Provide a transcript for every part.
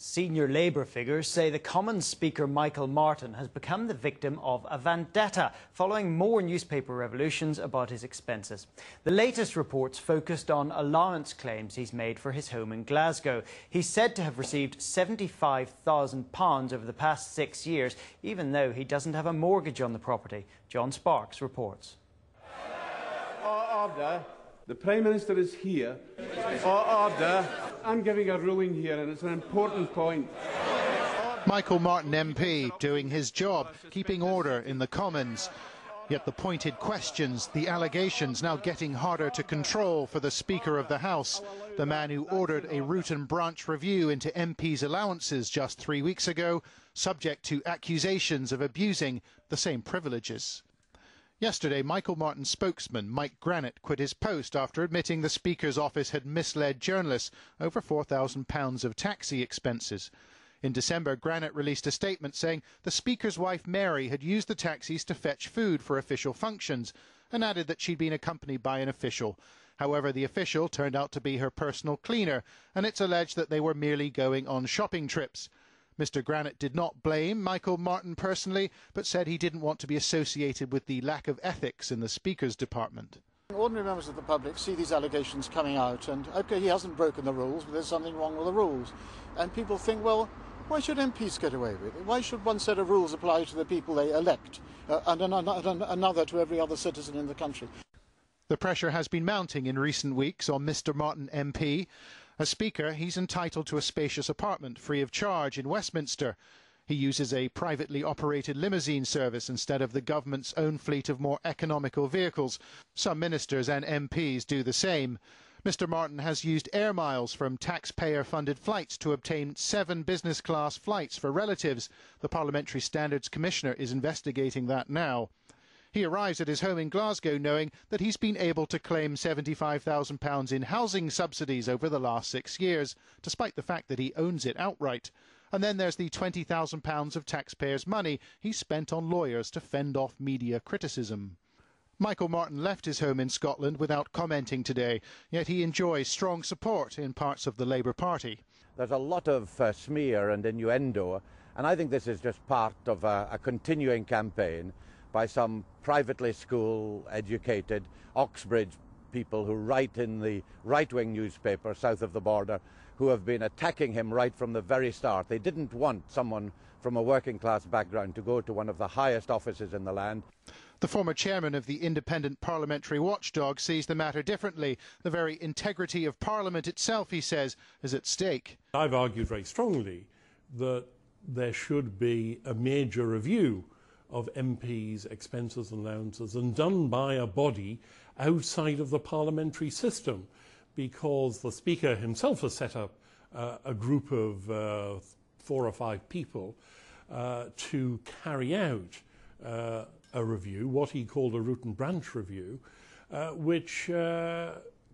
Senior Labour figures say the Commons Speaker Michael Martin has become the victim of a vendetta following more newspaper revolutions about his expenses. The latest reports focused on allowance claims he's made for his home in Glasgow. He's said to have received £75,000 over the past 6 years, even though he doesn't have a mortgage on the property. John Sparks reports. Order. The Prime Minister is here. Order. I'm giving a ruling here, and it's an important point. Michael Martin MP doing his job, keeping order in the Commons. Yet the pointed questions, the allegations now getting harder to control for the Speaker of the House, the man who ordered a root and branch review into MPs' allowances just 3 weeks ago, subject to accusations of abusing the same privileges. Yesterday, Michael Martin's spokesman, Mike Grannett, quit his post after admitting the Speaker's office had misled journalists over £4,000 of taxi expenses. In December, Grannett released a statement saying the Speaker's wife, Mary, had used the taxis to fetch food for official functions and added that she'd been accompanied by an official. However, the official turned out to be her personal cleaner, and it's alleged that they were merely going on shopping trips. Mr Grannett did not blame Michael Martin personally, but said he didn't want to be associated with the lack of ethics in the Speaker's department. Ordinary members of the public see these allegations coming out and, OK, he hasn't broken the rules, but there's something wrong with the rules. And people think, well, why should MPs get away with it? Why should one set of rules apply to the people they elect and another to every other citizen in the country? The pressure has been mounting in recent weeks on Mr Martin MP. As Speaker, he's entitled to a spacious apartment free of charge in Westminster. He uses a privately operated limousine service instead of the government's own fleet of more economical vehicles. Some ministers and MPs do the same. Mr Martin has used air miles from taxpayer-funded flights to obtain 7 business-class flights for relatives. The Parliamentary Standards Commissioner is investigating that now. He arrives at his home in Glasgow knowing that he's been able to claim £75,000 in housing subsidies over the last 6 years, despite the fact that he owns it outright. And then there's the £20,000 of taxpayers' money he spent on lawyers to fend off media criticism. Michael Martin left his home in Scotland without commenting today, yet he enjoys strong support in parts of the Labour Party. There's a lot of smear and innuendo, and I think this is just part of a continuing campaign by some privately school-educated Oxbridge people who write in the right-wing newspaper south of the border, who have been attacking him right from the very start. They didn't want someone from a working-class background to go to one of the highest offices in the land. The former chairman of the independent parliamentary watchdog sees the matter differently. The very integrity of Parliament itself, he says, is at stake. I've argued very strongly that there should be a major review of MPs' expenses and allowances, and done by a body outside of the parliamentary system, because the Speaker himself has set up a group of 4 or 5 people to carry out a review, what he called a root and branch review, which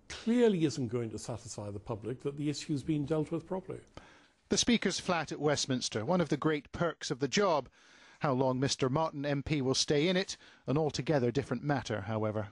clearly isn't going to satisfy the public that the issue's been dealt with properly. The Speaker's flat at Westminster, one of the great perks of the job. How long Mr Martin MP will stay in it, an altogether different matter, however.